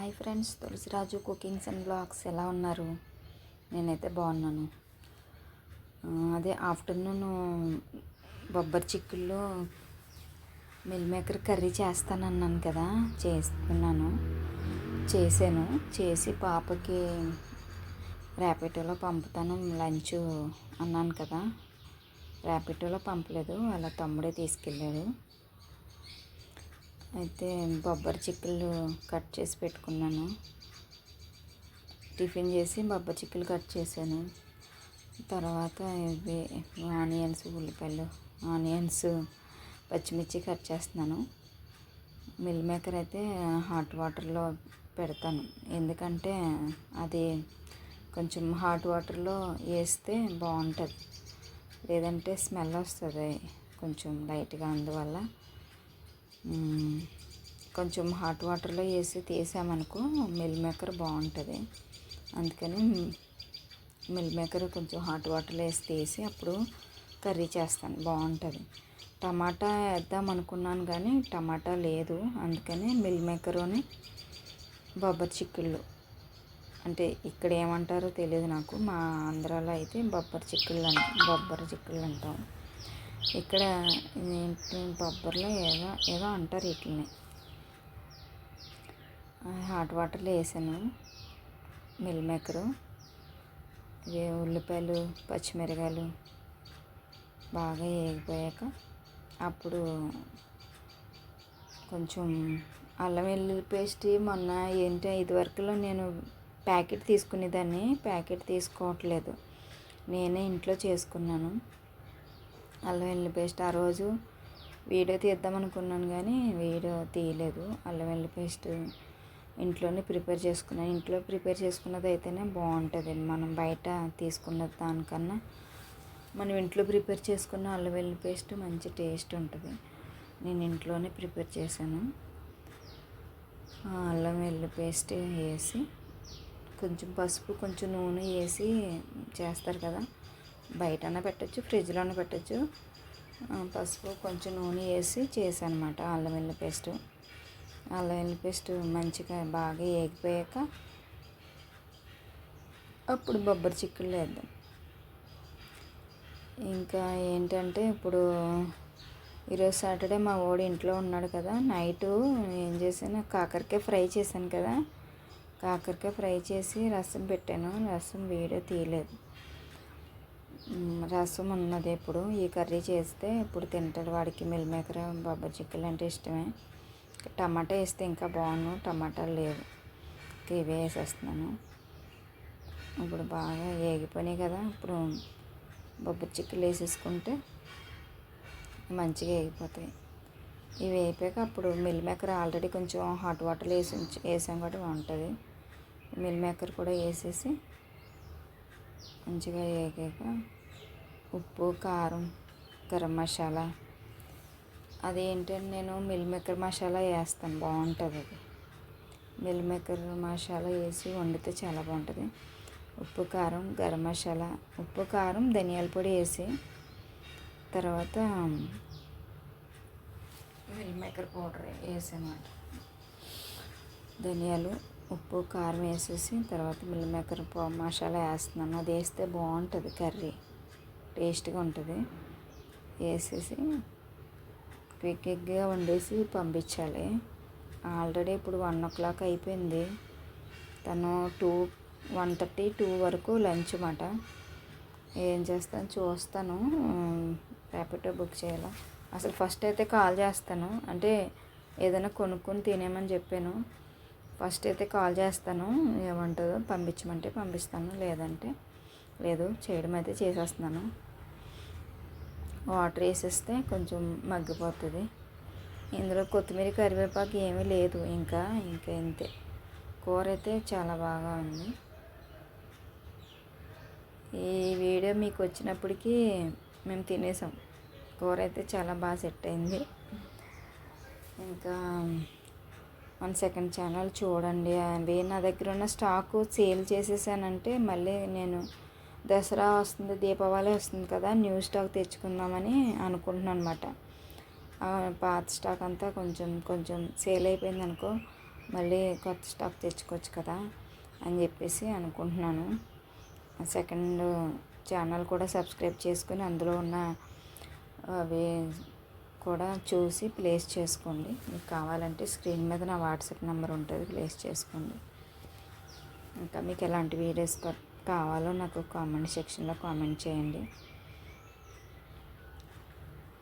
Hi friends, Tulasiraju cookings and blogs ఎలా ఉన్నారు? నేనైతే బాగున్నాను. అదే ఆఫ్టర్నూన్ బొబ్బరి చిక్కుళ్ళు మిల్ మేకర్ కర్రీ చేస్తానన్నాను కదా, చేశాను. చేసి పాపకి ర్యాపిడోలో పంపుతాను లంచ్ అన్నాను కదా. ర్యాపిడోలో పంపలేదు, వాళ్ళ తమ్ముడే తీసుకెళ్ళాడు. అయితే బొబ్బరి చిక్కుళ్ళు కట్ చేసి పెట్టుకున్నాను. టిఫిన్ చేసి బొబ్బరి చిక్కులు కట్ చేశాను. తర్వాత ఇవి ఉల్లిపాయలు, పచ్చిమిర్చి కట్ చేస్తున్నాను. మిల్ మేకర్ అయితే హాట్ వాటర్లో పెడతాను, ఎందుకంటే అది కొంచెం హాట్ వాటర్లో వేస్తే బాగుంటుంది, లేదంటే స్మెల్ వస్తుంది కొంచెం లైట్గా. అందువల్ల కొంచెం హాట్ వాటర్లో వేసి తీసామనుకో మిల్ మేకర్ బాగుంటుంది. అందుకని మిల్ మేకర్ కొంచెం హాట్ వాటర్లో వేసి తీసి అప్పుడు కర్రీ చేస్తాను, బాగుంటుంది. టమాటా వేద్దాం అనుకున్నాను కానీ టమాటా లేదు, అందుకని మిల్ మేకర్ని బొబ్బరి చిక్కుళ్ళు, అంటే ఇక్కడ ఏమంటారో తెలియదు నాకు, మా ఆంధ్రాలో అయితే బొబ్బరి చిక్కుళ్ళు అంటాం. ఇక్కడ బొబ్బర్లో ఏదో అంటారు వీటిని. హాట్ వాటర్లో వేసాను మిల్ మేకరు. ఉల్లిపాయలు, పచ్చిమిరకాయలు బాగా వేగిపోయాక అప్పుడు కొంచెం అల్లం వెల్లుల్లి పేస్ట్. మొన్న ఇదివరకులో నేను ప్యాకెట్ తీసుకునేదాన్ని, ప్యాకెట్ తీసుకోవట్లేదు, నేనే ఇంట్లో చేసుకున్నాను అల్లం వెల్లుల్లి పేస్ట్. ఆ రోజు వీడియో తీద్దాం అనుకున్నాను కానీ వీడియో తీయలేదు. అల్లం వెల్లుల్లి పేస్ట్ ఇంట్లోనే ప్రిపేర్ చేసుకున్నాను. ఇంట్లో ప్రిపేర్ చేసుకున్నది అయితేనే బాగుంటుంది, మనం బయట తీసుకున్న దానికన్నా మనం ఇంట్లో ప్రిపేర్ చేసుకున్న అల్లం వెల్లుల్లి పేస్ట్ మంచి టేస్ట్ ఉంటుంది. నేను ఇంట్లోనే ప్రిపేర్ చేశాను. అల్లం వెల్లుల్లి పేస్ట్ వేసి కొంచెం పసుపు, కొంచెం నూనె వేసి చేస్తారు కదా, బయటనే పెట్టచ్చు, ఫ్రిడ్జ్లోనే పెట్టచ్చు. పసుపు, కొంచెం నూనె వేసి చేశాను అన్నమాట అల్లం వెల్లుల్లి పేస్ట్. అల్లం వెల్లుల్లి పేస్ట్ మంచిగా బాగా వేగిపోయాక అప్పుడు బొబ్బరి చిక్కుళ్ళు వేద్దాం. ఇంకా ఏంటంటే ఇప్పుడు ఈరోజు సాటర్డే, మా వాడు ఇంట్లో ఉన్నాడు కదా. నైటు ఏం చేశాను, కాకరకాయ ఫ్రై చేశాను కదా, కాకరకాయ ఫ్రై చేసి రసం పెట్టాను. రసం వీడియో తీయలేదు, రసం ఉన్నది. ఇప్పుడు ఈ కర్రీ చేస్తే ఇప్పుడు తింటాడు, వాడికి మిల్ మేకర్ బొబ్బరి చిక్కులు అంటే ఇష్టమే. టమాటా వేస్తే ఇంకా బాగుండు, టమాటాలు లేవు, ఇవే వేసేస్తున్నాను. ఇప్పుడు బాగా వేగిపోయినాయి కదా, ఇప్పుడు బొబ్బరి చిక్కులు వేసేసుకుంటే మంచిగా వేగిపోతాయి. ఇవి వేపాక అప్పుడు మిల్ మేకర్ ఆల్రెడీ కొంచెం హాట్ వాటర్లో వేసాం కాబట్టి బాగుంటుంది. మిల్ మేకర్ కూడా వేసేసి మంచిగా వేగాక ఉప్పు, కారం, గరం మసాలా, అదేంటంటే నేను మిల్ మేకర్ మసాలా వేస్తాను, బాగుంటుంది అది. మిల్ మేకర్ మసాలా వేసి వండితే చాలా బాగుంటుంది. ఉప్పు, కారం, గరం మసాలా, ఉప్పు, కారం, ధనియాల పొడి వేసి తర్వాత మిల్ మేకర్ పౌడర్ వేసానమాట. ధనియాలు, ఉప్పు, కారం వేసేసి తర్వాత మిల్ మేకర్ మసాలా వేస్తున్నాను. అది వేస్తే బాగుంటుంది, కర్రీ టేస్ట్గా ఉంటుంది. వేసేసి క్విక్గా వండేసి పంపించాలి. ఆల్రెడీ ఇప్పుడు 1 o'clock అయిపోయింది. తను 1:30, 2 వరకు లంచ్ మాట. ఏం చేస్తాను చూస్తాను, ర్యాపిడో బుక్ చేయాలా. అసలు ఫస్ట్ అయితే కాల్ చేస్తాను, అంటే ఏదైనా కొనుక్కొని తినేమని చెప్పాను. ఫస్ట్ అయితే కాల్ చేస్తాను, ఏమంటుందో పంపించమంటే పంపిస్తాను, లేదంటే లేదు, చేయడం అయితే చేసేస్తున్నాను. వాటర్ వేసేస్తే కొంచెం మగ్గిపోతుంది. ఇందులో కొత్తిమీర, కరివేపాకు ఏమీ లేదు, ఇంకా ఇంతే. కూర అయితే చాలా బాగా ఉంది. ఈ వీడియో మీకు వచ్చినప్పటికీ మేము తినేసాం. కూర అయితే చాలా బాగా సెట్ అయింది. ఇంకా మన సెకండ్ ఛానల్ చూడండి. అవి నా దగ్గర ఉన్న స్టాకు సేల్ చేసేసానంటే మళ్ళీ నేను దసరా వస్తుంది, దీపావళి వస్తుంది కదా, న్యూ స్టాక్ తెచ్చుకుందామని అనుకుంటున్నాను అనమాట. పాత స్టాక్ అంతా కొంచెం సేల్ అయిపోయింది అనుకో, మళ్ళీ కొత్త స్టాక్ తెచ్చుకోవచ్చు కదా అని చెప్పేసి అనుకుంటున్నాను. సెకండ్ ఛానల్ కూడా సబ్స్క్రైబ్ చేసుకొని అందులో ఉన్న అవి కూడా చూసి ప్లేస్ చేసుకోండి. మీకు కావాలంటే స్క్రీన్ మీద నా వాట్సాప్ నెంబర్ ఉంటుంది, ప్లేస్ చేసుకోండి. ఇంకా మీకు ఎలాంటి వీడియోస్ కావాలో నాకు కామెంట్ సెక్షన్లో కామెంట్ చేయండి.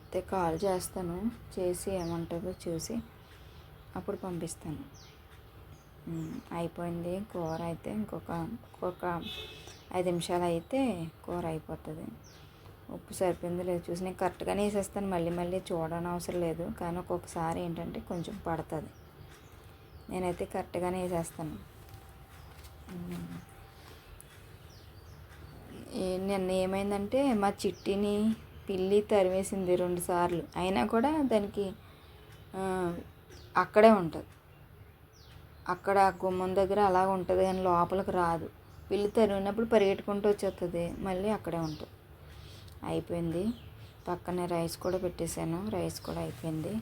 అయితే కాల్ చేస్తాను, చేసి ఏమంటుందో చూసి అప్పుడు పంపిస్తాను. అయిపోయింది కూర అయితే ఇంకొక 5 నిమిషాలు అయితే కూర అయిపోతుంది. ఉప్పు సరిపోయిందో లేదు చూసి నేను కరెక్ట్గానే వేసేస్తాను, మళ్ళీ చూడని అవసరం లేదు. కానీ ఒక్కొక్కసారి ఏంటంటే కొంచెం పడుతుంది. నేనైతే కరెక్ట్గానే వేసేస్తాను. నిన్న ఏమైందంటే మా చిట్టిని పిల్లి తరివేసింది 2 సార్లు. అయినా కూడా దానికి అక్కడే ఉంటుంది, అక్కడ గుమ్మం దగ్గర అలా ఉంటుంది కానీ లోపలికి రాదు. పిల్లి తరిగినప్పుడు పరిగెట్టుకుంటూ వచ్చేస్తుంది, మళ్ళీ అక్కడే ఉంటుంది. అయిపోయింది. పక్కనే రైస్ కూడా పెట్టేశాను, రైస్ కూడా అయిపోయింది.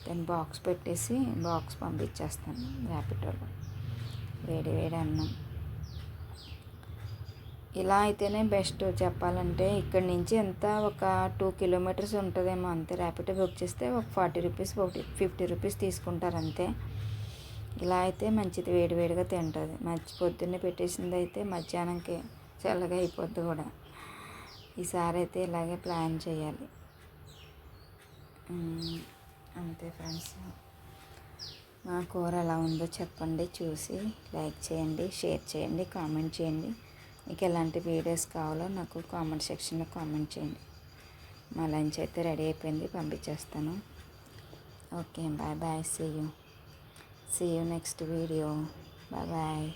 దాన్ని బాక్స్ పెట్టేసి బాక్స్ పంపించేస్తాను ర్యాపిడోలో. వేడి వేడి అన్నం ఇలా అయితేనే బెస్ట్ చెప్పాలంటే. ఇక్కడి నుంచి ఎంత ఒక 2 కిలోమీటర్స్ ఉంటుందేమో అంతే. ర్యాపిడో బుక్ చేస్తే ఒక 40 రూపీస్ 50 రూపీస్ తీసుకుంటారు అంతే. ఇలా అయితే మంచిది, వేడివేడిగా తింటుంది. పొద్దున్నే పెట్టేసింది అయితే మధ్యాహ్నంకి చల్లగా అయిపోద్ది కూడా. ఈసారి అయితే ఇలాగే ప్లాన్ చేయాలి. అంతే ఫ్రెండ్స్. మా కూర ఎలా ఉందో చెప్పండి, చూసి లైక్ చేయండి, షేర్ చేయండి, కామెంట్ చేయండి. మీకు ఎలాంటి వీడియోస్ కావాలో నాకు కామెంట్ సెక్షన్లో కామెంట్ చేయండి. మా లంచ్ అయితే రెడీ అయిపోయింది, పంపించేస్తాను. Okay, bye bye. See you next video. Bye bye.